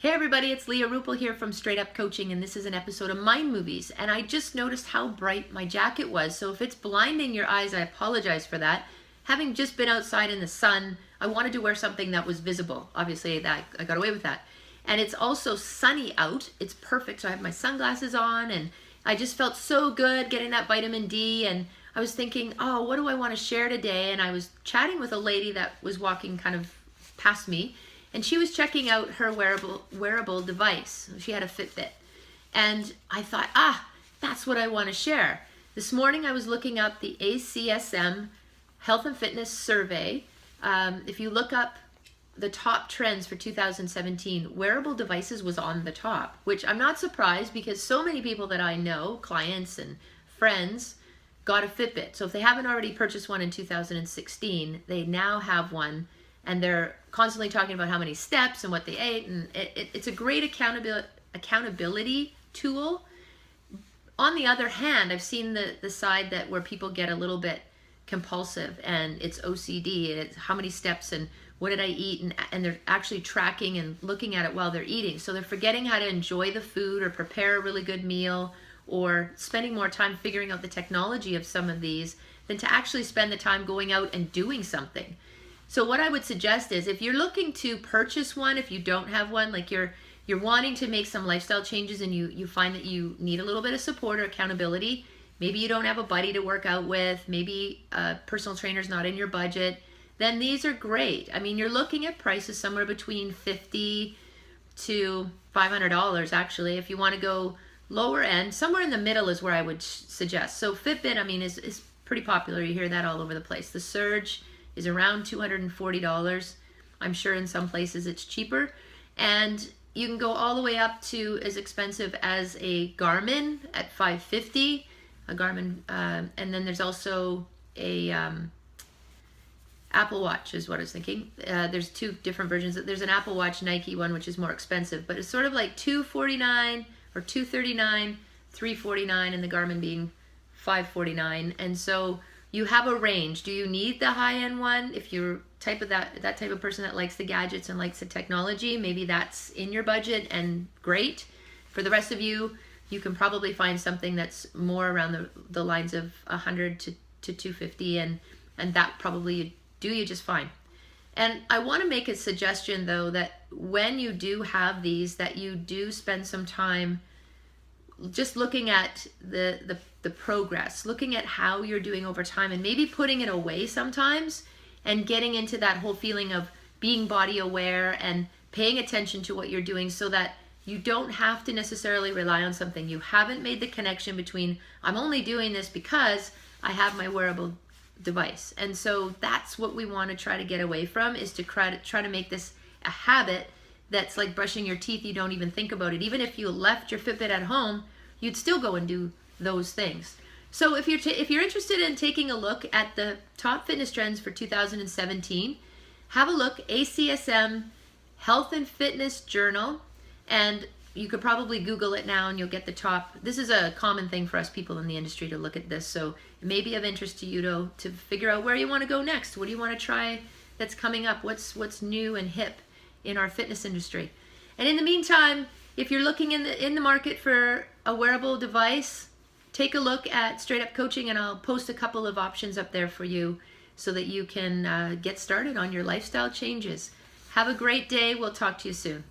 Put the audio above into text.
Hey everybody, it's Leah Ruppel here from Straight Up Coaching, and this is an episode of Mind Movies. And I just noticed how bright my jacket was, so if it's blinding your eyes, I apologize for that. Having just been outside in the sun, I wanted to wear something that was visible. Obviously, I got away with that. And it's also sunny out. It's perfect, so I have my sunglasses on, and I just felt so good getting that vitamin D. And I was thinking, oh, what do I want to share today? And I was chatting with a lady that was walking kind of past me, and she was checking out her wearable device. She had a Fitbit. And I thought, that's what I want to share. This morning I was looking up the ACSM Health and Fitness Survey. If you look up the top trends for 2017, wearable devices was on the top, which I'm not surprised because so many people that I know, clients and friends, got a Fitbit. So if they haven't already purchased one in 2016, they now have one. And they're constantly talking about how many steps and what they ate, and it's a great accountability tool. On the other hand, I've seen the side that where people get a little bit compulsive, and it's OCD, and it's how many steps and what did I eat, and they're actually tracking and looking at it while they're eating. So they're forgetting how to enjoy the food or prepare a really good meal, or spending more time figuring out the technology of some of these than to actually spend the time going out and doing something. So what I would suggest is if you're looking to purchase one, if you don't have one, like you're wanting to make some lifestyle changes and you find that you need a little bit of support or accountability, maybe you don't have a buddy to work out with, maybe a personal trainer's not in your budget, then these are great. I mean, you're looking at prices somewhere between $50 to $500 actually. If you want to go lower end, somewhere in the middle is where I would suggest. So Fitbit, I mean, is pretty popular. You hear that all over the place. The Surge is around $240. I'm sure in some places it's cheaper. And you can go all the way up to as expensive as a Garmin at $550. A Garmin, and then there's also a Apple Watch is what I was thinking. There's two different versions. There's an Apple Watch Nike one, which is more expensive, but it's sort of like $249 or $239, $349, and the Garmin being $549. And so you have a range. Do you need the high-end one? If you're that type of person that likes the gadgets and likes the technology, maybe that's in your budget and great. For the rest of you, you can probably find something that's more around the lines of $100 to $250, and that probably do you just fine. And I want to make a suggestion though, that when you do have these, that you do spend some time just looking at the progress, looking at how you're doing over time, and maybe putting it away sometimes and getting into that whole feeling of being body aware and paying attention to what you're doing, so that you don't have to necessarily rely on something. You haven't made the connection between, I'm only doing this because I have my wearable device. And so that's what we want to try to get away from, is to try to make this a habit that's like brushing your teeth. You don't even think about it. Even if you left your Fitbit at home, you'd still go and do those things. So if you're interested in taking a look at the top fitness trends for 2017, have a look, ACSM Health and Fitness Journal, and you could probably Google it now and you'll get the top. This is a common thing for us people in the industry to look at this, so it may be of interest to you to figure out where you want to go next. What do you want to try that's coming up? What's new and hip in our fitness industry? And in the meantime, if you're looking in the market for a wearable device, take a look at Straight Up Coaching, and I'll post a couple of options up there for you so that you can get started on your lifestyle changes. Have a great day. We'll talk to you soon.